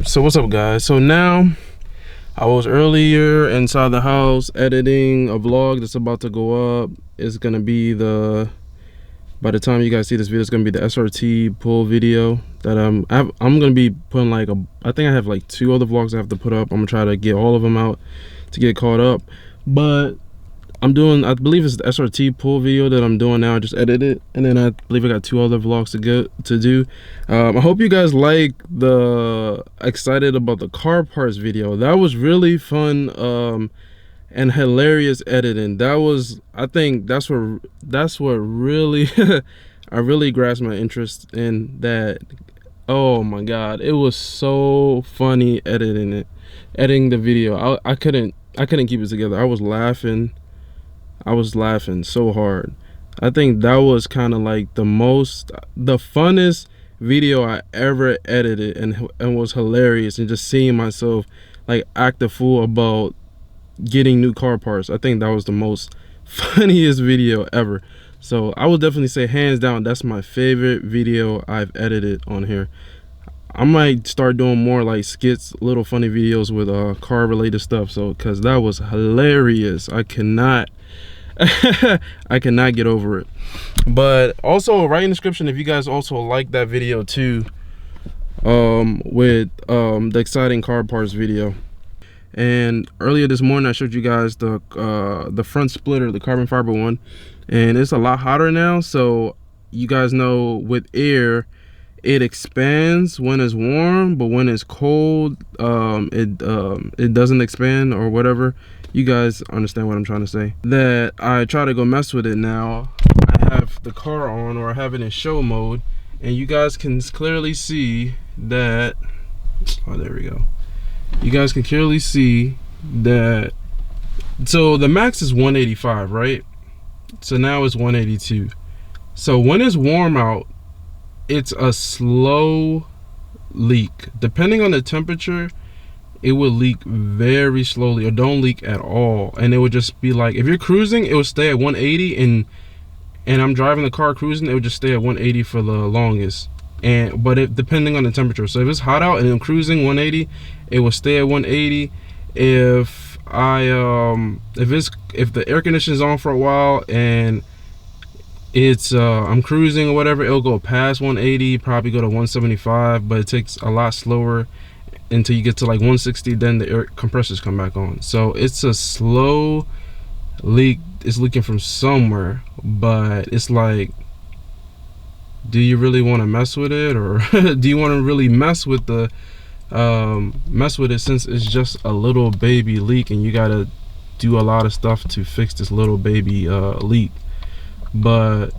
So what's up, guys? So now I was earlier inside the house editing a vlog that's about to go up. It's gonna be by the time you guys see this video, it's gonna be the SRT pull video that I'm gonna be putting I think I have like 2 other vlogs I have to put up. I'm gonna try to get all of them out to get caught up, but I believe it's the SRT pull video that I'm doing now. I just edited it, and then I believe I got 2 other vlogs to do. I hope you guys like the excited about the car parts video. That was really fun and hilarious editing. I think that's what really I really grasped my interest in that. Oh my god, it was so funny editing the video. I couldn't keep it together. I was laughing so hard. I think that was kind of like the funnest video I ever edited, and was hilarious, and just seeing myself like act a fool about getting new car parts. I think that was the most funniest video ever. So I would definitely say hands down that's my favorite video I've edited on here. I might start doing more like skits, little funny videos with car related stuff, so because that was hilarious. I cannot get over it. But also write in the description if you guys also like that video too, with the exciting car parts video. And earlier this morning I showed you guys the front splitter, the carbon fiber one, and it's a lot hotter now. So you guys know with air it expands when it's warm, but when it's cold it doesn't expand, or whatever. You guys understand what I'm trying to say. That I try to go mess with it now. I have the car on, or I have it in show mode, and you guys can clearly see that, oh there we go, you guys can clearly see that. So the max is 185, right? So now it's 182. So when it's warm out, it's a slow leak. Depending on the temperature, it will leak very slowly, or don't leak at all. And it would just be like, if you're cruising, it would stay at 180, and I'm driving the car cruising, it would just stay at 180 for the longest. But depending on the temperature, so if it's hot out and I'm cruising 180, it will stay at 180. If the air conditioning is on for a while and it's I'm cruising or whatever, it'll go past 180, probably go to 175, but it takes a lot slower until you get to like 160, then the air compressors come back on. So it's a slow leak. It's leaking from somewhere, but it's like, do you really want to mess with it, or do you want to really mess with it, since it's just a little baby leak and you gotta do a lot of stuff to fix this little baby leak? But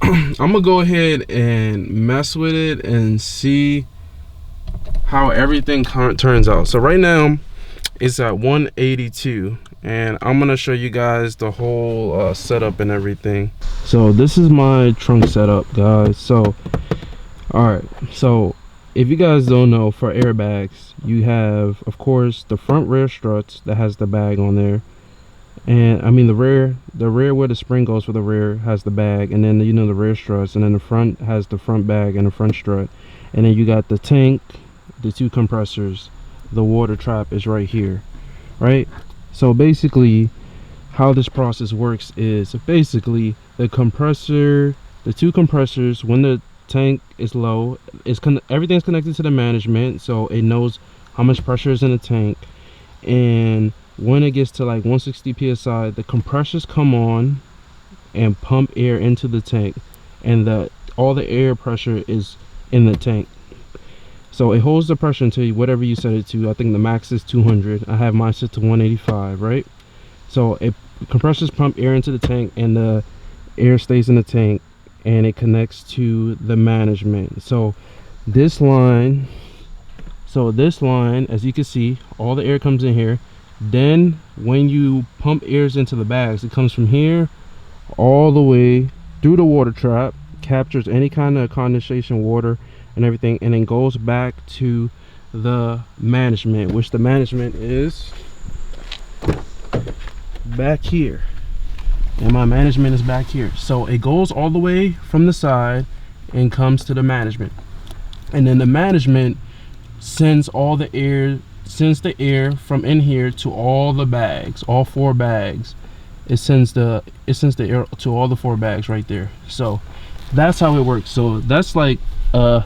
I'm gonna go ahead and mess with it and see how everything turns out. So right now it's at 182, and I'm gonna show you guys the whole setup and everything. So this is my trunk setup, guys. So alright, so if you guys don't know, for airbags you have, of course, the front rear struts that has the bag on there, and I mean the rear where the spring goes for the rear has the bag, and then the rear struts, and then the front has the front bag and the front strut, and then you got the tank, the 2 compressors, the water trap is right here, right? So basically how this process works is basically the 2 compressors, when the tank is low, everything's connected to the management, so it knows how much pressure is in the tank, and when it gets to like 160 psi, the compressors come on and pump air into the tank, and all the air pressure is in the tank. So it holds the pressure until whatever you set it to. I think the max is 200. I have mine set to 185, right? So compressors pump air into the tank, and the air stays in the tank, and it connects to the management. So this line, as you can see, all the air comes in here. Then when you pump airs into the bags, it comes from here all the way through the water trap, captures any kind of condensation water and everything, and then goes back to the management, which the management is back here, and my management is back here. So it goes all the way from the side and comes to the management, and then the management sends the air from in here to all the bags, all 4 bags. It sends the air to all the 4 bags right there. So that's how it works. So that's like a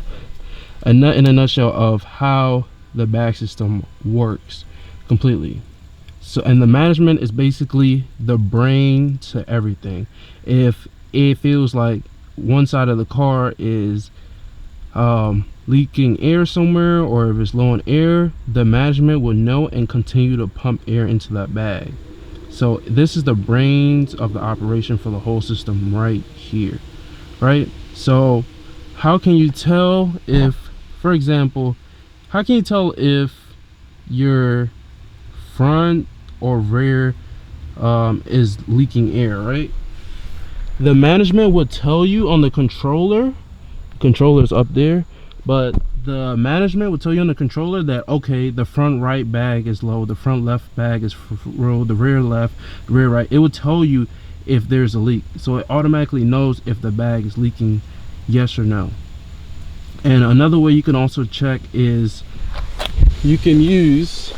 nut in a nutshell of how the bag system works completely. So, and the management is basically the brain to everything. If it feels like one side of the car is leaking air somewhere, or if it's low on air, the management will know and continue to pump air into that bag. So this is the brains of the operation for the whole system right here, right? So how can you tell if, for example, how can you tell if your front or rear is leaking air, right? The management will tell you on the controller's up there, but the management will tell you on the controller that, okay, the front right bag is low, the front left bag is low, the rear left, the rear right. It will tell you if there's a leak, so it automatically knows if the bag is leaking, yes or no. And another way you can also check is you can use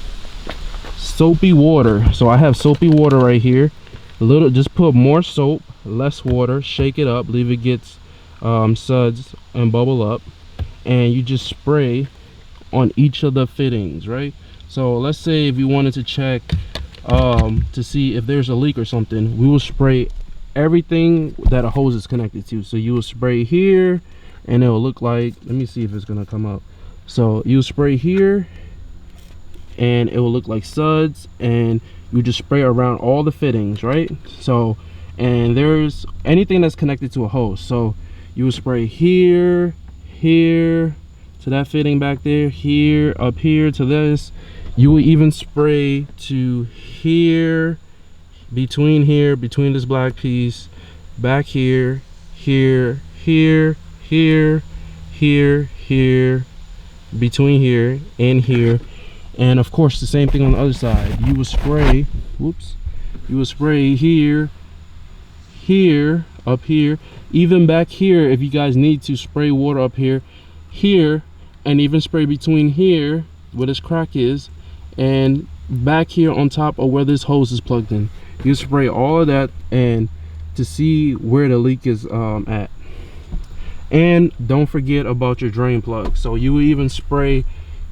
soapy water. So I have soapy water right here. Just put more soap, less water, shake it up, leave it gets suds and bubble up, and you just spray on each of the fittings, right? So let's say if you wanted to check to see if there's a leak or something, we will spray everything that a hose is connected to. So you will spray here and it will look like, let me see if it's gonna come up. So you spray here and it will look like suds, and you just spray around all the fittings, right? So, and there's anything that's connected to a hose, so you will spray here, here to that fitting back there, here, up here to this. You will even spray to here, between this black piece, back here, here, here, here, here, here, between here and here. And of course the same thing on the other side. You will spray, whoops, you will spray here, here, up here, even back here if you guys need to spray water up here, here, and even spray between here where this crack is and back here on top of where this hose is plugged in. You spray all of that and to see where the leak is at. And don't forget about your drain plug. So you will even spray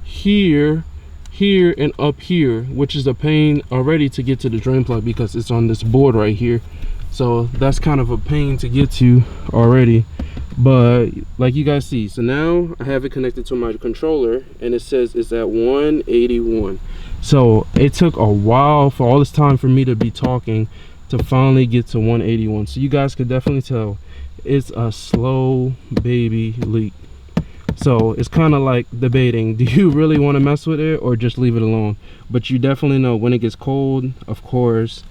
here, here, and up here, which is a pain already to get to the drain plug because it's on this board right here. So that's kind of a pain to get to already, but like you guys see, so now I have it connected to my controller and it says it's at 181. So it took a while for all this time for me to be talking to finally get to 181. So you guys could definitely tell it's a slow baby leak. So it's kind of like debating, do you really want to mess with it or just leave it alone? But you definitely know when it gets cold, of course,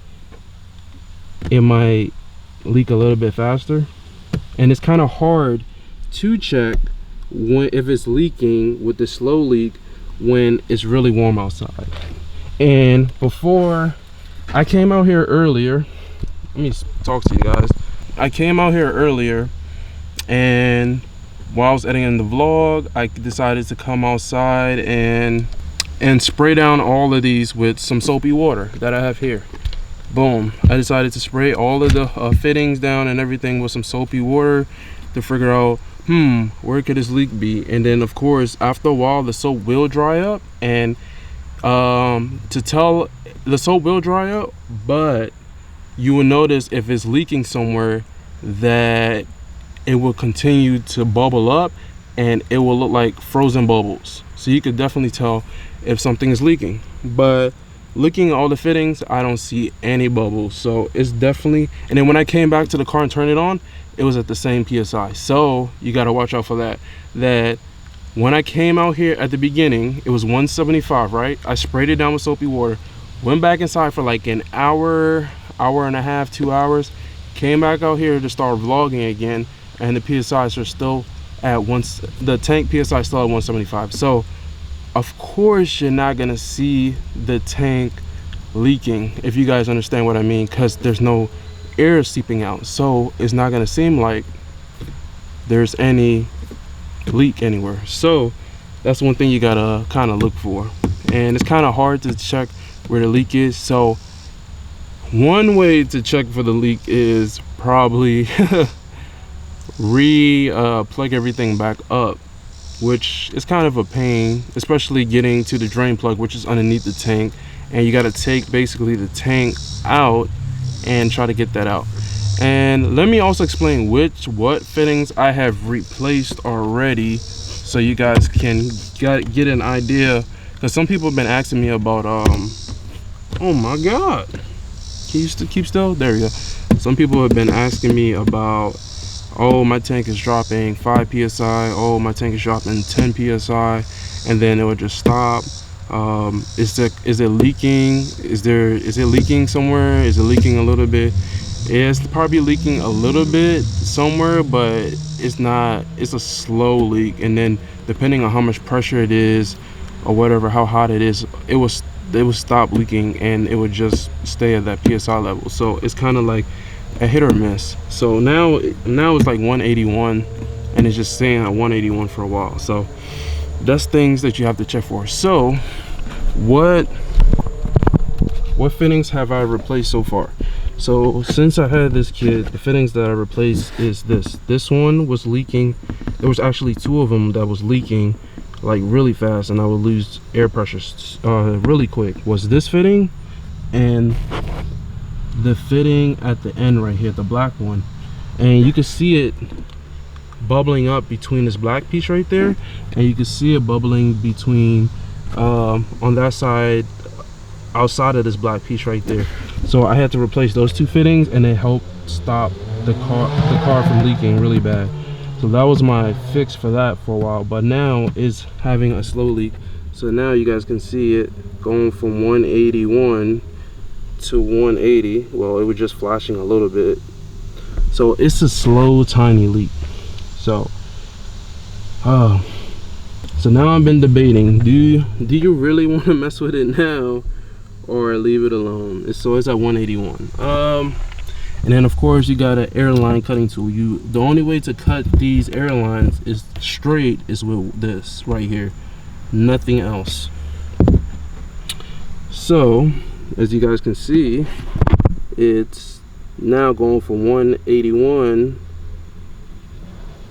it might leak a little bit faster. And it's kind of hard to check if it's leaking with the slow leak when it's really warm outside. And before I came out here earlier, let me talk to you guys. I came out here earlier, and while I was editing the vlog, I decided to come outside and spray down all of these with some soapy water that I have here. Boom, I decided to spray all of the fittings down and everything with some soapy water to figure out, where could this leak be? And then of course, after a while, the soap will dry up, and to tell, the soap will dry up, but you will notice if it's leaking somewhere that it will continue to bubble up and it will look like frozen bubbles. So you could definitely tell if something is leaking. But looking at all the fittings, I don't see any bubbles. So it's definitely, and then when I came back to the car and turned it on, it was at the same PSI. So you got to watch out for that. That when I came out here at the beginning, it was 175, right? I sprayed it down with soapy water, went back inside for like an hour, hour and a half, 2 hours, came back out here to start vlogging again, and the PSIs are still at the tank PSI is still at 175. So of course you're not gonna see the tank leaking, if you guys understand what I mean, because there's no air seeping out, so it's not gonna seem like there's any leak anywhere. So That's one thing you gotta kind of look for, and it's kind of hard to check where the leak is. So one way to check for the leak is probably plug everything back up, which is kind of a pain, especially getting to the drain plug, which is underneath the tank, and you got to take basically the tank out and try to get that out. And let me also explain what fittings I have replaced already, so you guys can get an idea, because some people have been asking me about oh my god, can you keep still? There you go. Some people have been asking me about, oh, my tank is dropping 5 psi, oh, my tank is dropping 10 psi, and then it would just stop. Is it leaking? Is it leaking somewhere? Is it leaking a little bit? It's probably leaking a little bit somewhere, but it's not, it's a slow leak, and then depending on how much pressure it is or whatever, how hot it is, it would stop leaking and it would just stay at that psi level. So it's kind of like a hit or miss. So now it's like 181, and it's just staying at 181 for a while. So that's things that you have to check for. So what fittings have I replaced so far? So since I had this kit, the fittings that I replaced is this one was leaking. There was actually 2 of them that was leaking like really fast, and I would lose air pressure really quick. Was this fitting and the fitting at the end right here, the black one, and you can see it bubbling up between this black piece right there, and you can see it bubbling between on that side, outside of this black piece right there. So I had to replace those 2 fittings, and it helped stop the car from leaking really bad. So that was my fix for that for a while, but now it's having a slow leak. So now you guys can see it going from 181 to 180. Well, it was just flashing a little bit. So it's a slow, tiny leak. So so now I've been debating, do you really want to mess with it now or leave it alone? So it's at 181. And then of course you got an airline cutting tool. The only way to cut these airlines is straight is with this right here, nothing else. So as you guys can see, it's now going from 181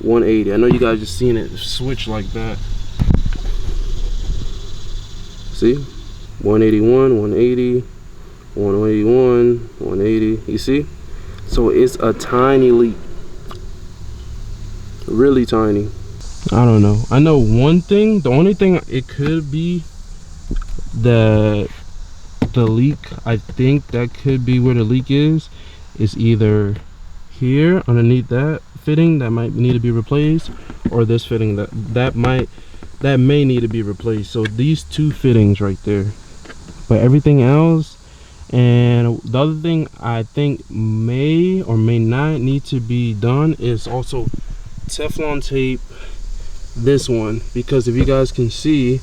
180. I know you guys just seen it switch like that. See, 181 180 181 180. You see? So it's a tiny leak, really tiny. I don't know. I know one thing, the only thing it could be that the leak, I think that could be where the leak is either here underneath that fitting that might need to be replaced, or this fitting that may need to be replaced. So these 2 fittings right there, but everything else. And the other thing I think may or may not need to be done is also Teflon tape this one, because if you guys can see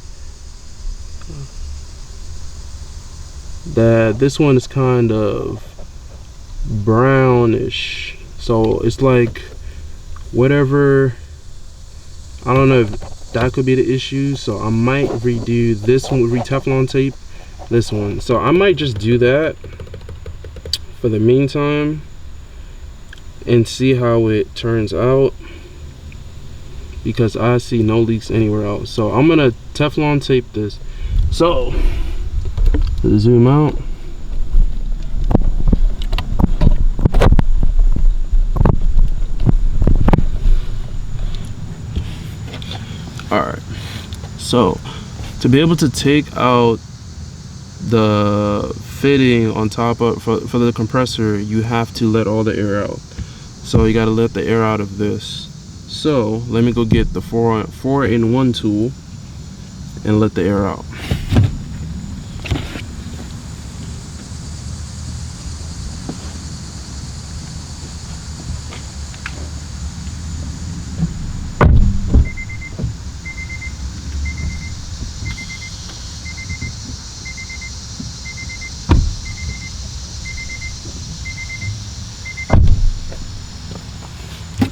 that this one is kind of brownish, so it's like whatever, I don't know if that could be the issue. So I might redo this one, Teflon tape this one. So I might just do that for the meantime and see how it turns out, because I see no leaks anywhere else. So I'm gonna Teflon tape this. So zoom out. All right, so to be able to take out the fitting on top of for the compressor, you have to let all the air out. So you got to let the air out of this. So let me go get the 4-in-1 tool and let the air out.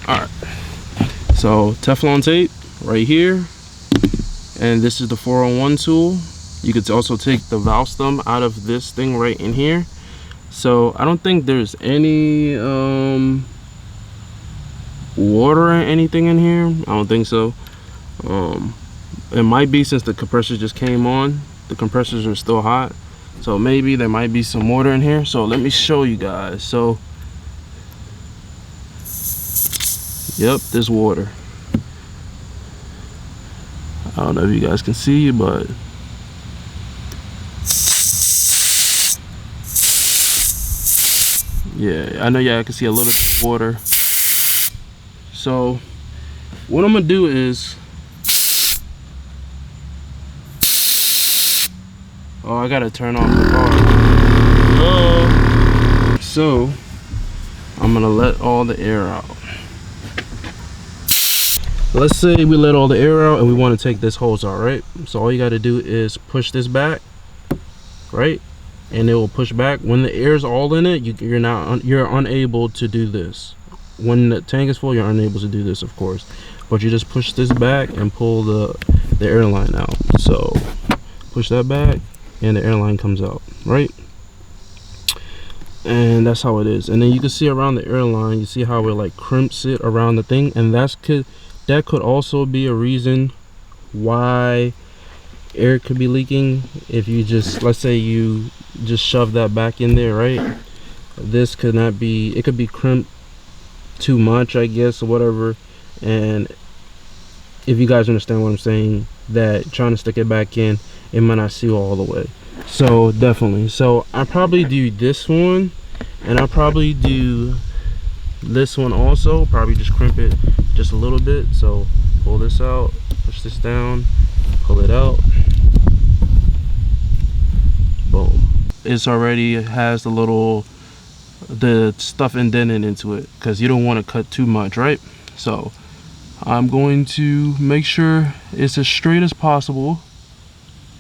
Alright, so Teflon tape right here, And this is the 401 tool. You could also take the valve stem out of this thing right in here. So I don't think there's any water or anything in here. I don't think so. It might be, since the compressors just came on. The compressors are still hot, so maybe there might be some water in here. So let me show you guys. So yep, there's water. I don't know if you guys can see, but yeah, I know y'all can see a little bit of water. So what I'm gonna do is, oh, I gotta turn off the car. Oh. So I'm gonna let all the air out. Let's say we let all the air out and we want to take this hose out, right? So all you got to do is push this back, right? And it will push back. When the air is all in it, you're unable to do this. When the tank is full, you're unable to do this, of course. But you just push this back and pull the airline out. So push that back and the airline comes out, right? And that's how it is. And then you can see around the airline, you see how it like crimps it around the thing, and that could also be a reason why air could be leaking. If you just, let's say you just shove that back in there, right? This could not be, it could be crimped too much, I guess, or whatever. And if you guys understand what I'm saying, that trying to stick it back in, it might not seal all the way. So definitely, so I probably do this one, and I'll probably do this one also. Probably just crimp it just a little bit. So pull this out, push this down, pull it out, boom. It's already has the stuff indented into it, because you don't want to cut too much, right? So I'm going to make sure it's as straight as possible,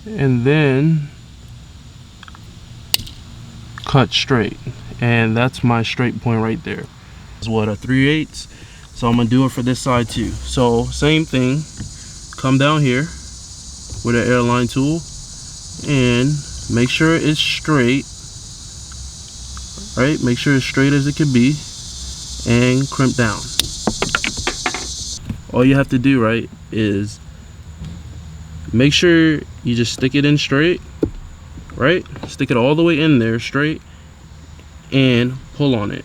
and then cut straight. And that's my straight point right there. It's what, a 3/8. So I'm gonna do it for this side too. So same thing, come down here with an airline tool and make sure it's straight, right? Make sure it's straight as it could be, and crimp down. All you have to do, right, is make sure you just stick it in straight, right? Stick it all the way in there straight, and pull on it.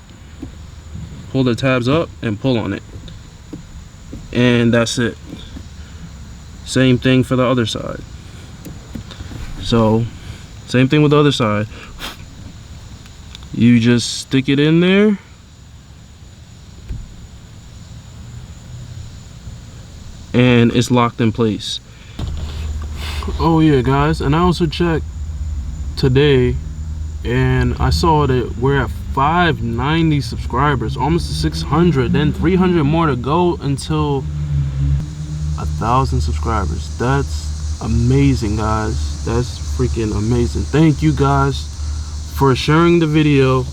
Pull the tabs up and pull on it, and that's it. Same thing for the other side. So same thing with the other side. You just stick it in there, and it's locked in place. Oh yeah, guys, and I also checked today, and I saw that we're at 590 subscribers, almost to 600, then 300 more to go until 1,000 subscribers. That's amazing, guys. That's freaking amazing. Thank you guys for sharing the video,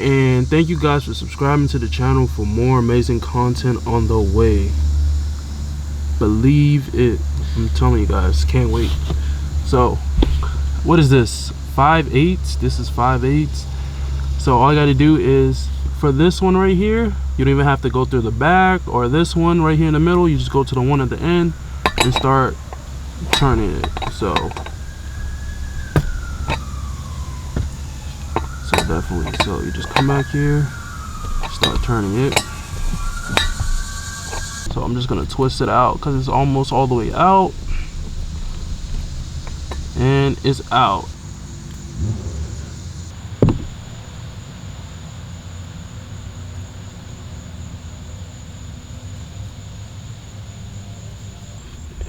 and thank you guys for subscribing to the channel for more amazing content on the way. Believe it, I'm telling you guys, can't wait. So what is this, 5/8? This is 5/8. So all you got to do is, for this one right here, you don't even have to go through the back, or this one right here in the middle, you just go to the one at the end and start turning it. So definitely, so you just come back here, start turning it. So I'm just gonna twist it out because it's almost all the way out, and it's out.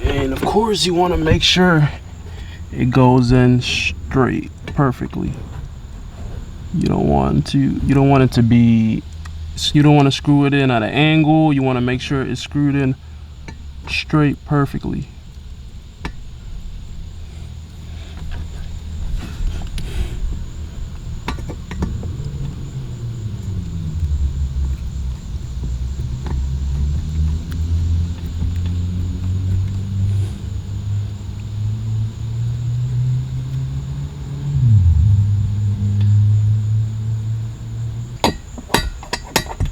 And of course you want to make sure it goes in straight perfectly. You don't want it to be, you don't want to screw it in at an angle. You want to make sure it's screwed in straight perfectly.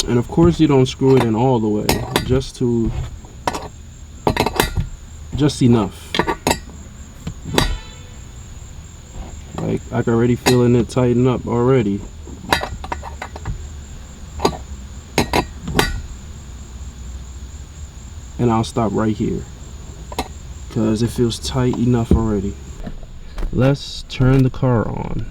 And of course you don't screw it in all the way, just enough. Like I can already feeling it tighten up already. And I'll stop right here because it feels tight enough already. Let's turn the car on.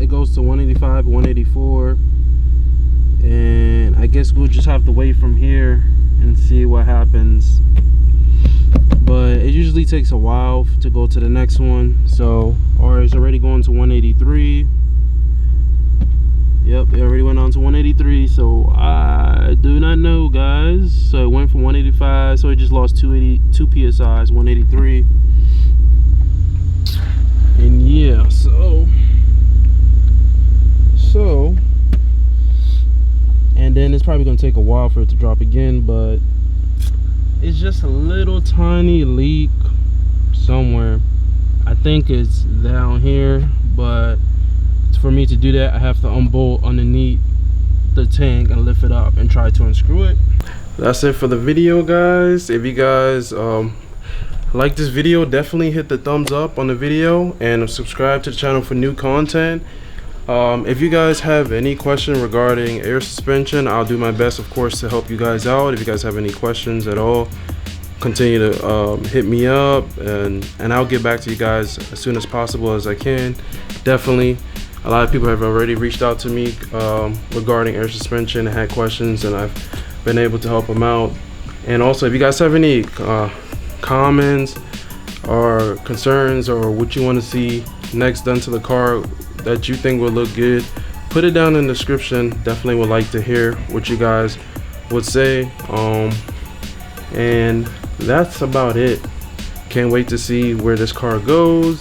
It goes to 185, 184, and I guess we'll just have to wait from here and see what happens. But it usually takes a while to go to the next one. So, or it's already going to 183. Yep, it already went on to 183. So I do not know, guys. So it went from 185. So it just lost 2 psi's, 183. And yeah, and then it's probably gonna take a while for it to drop again, but it's just a little tiny leak somewhere. I think it's down here, but for me to do that I have to unbolt underneath the tank and lift it up and try to unscrew it. That's it for the video, guys. If you guys like this video, definitely hit the thumbs up on the video and subscribe to the channel for new content. If you guys have any question regarding air suspension, I'll do my best, of course, to help you guys out. If you guys have any questions at all, continue to hit me up, and I'll get back to you guys as soon as possible as I can. Definitely, a lot of people have already reached out to me regarding air suspension and had questions, and I've been able to help them out. And also, if you guys have any comments or concerns or what you want to see next done to the car that you think will look good, put it down in the description. Definitely would like to hear what you guys would say. And that's about it. Can't wait to see where this car goes.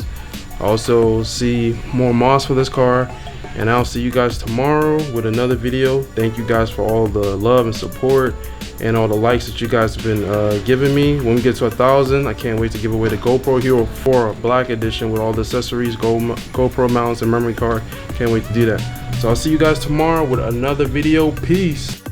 Also see more mods for this car, and I'll see you guys tomorrow with another video. Thank you guys for all the love and support and all the likes that you guys have been giving me. When we get to 1,000, I can't wait to give away the GoPro Hero 4 Black Edition with all the accessories, GoPro mounts and memory card. Can't wait to do that. So I'll see you guys tomorrow with another video. Peace.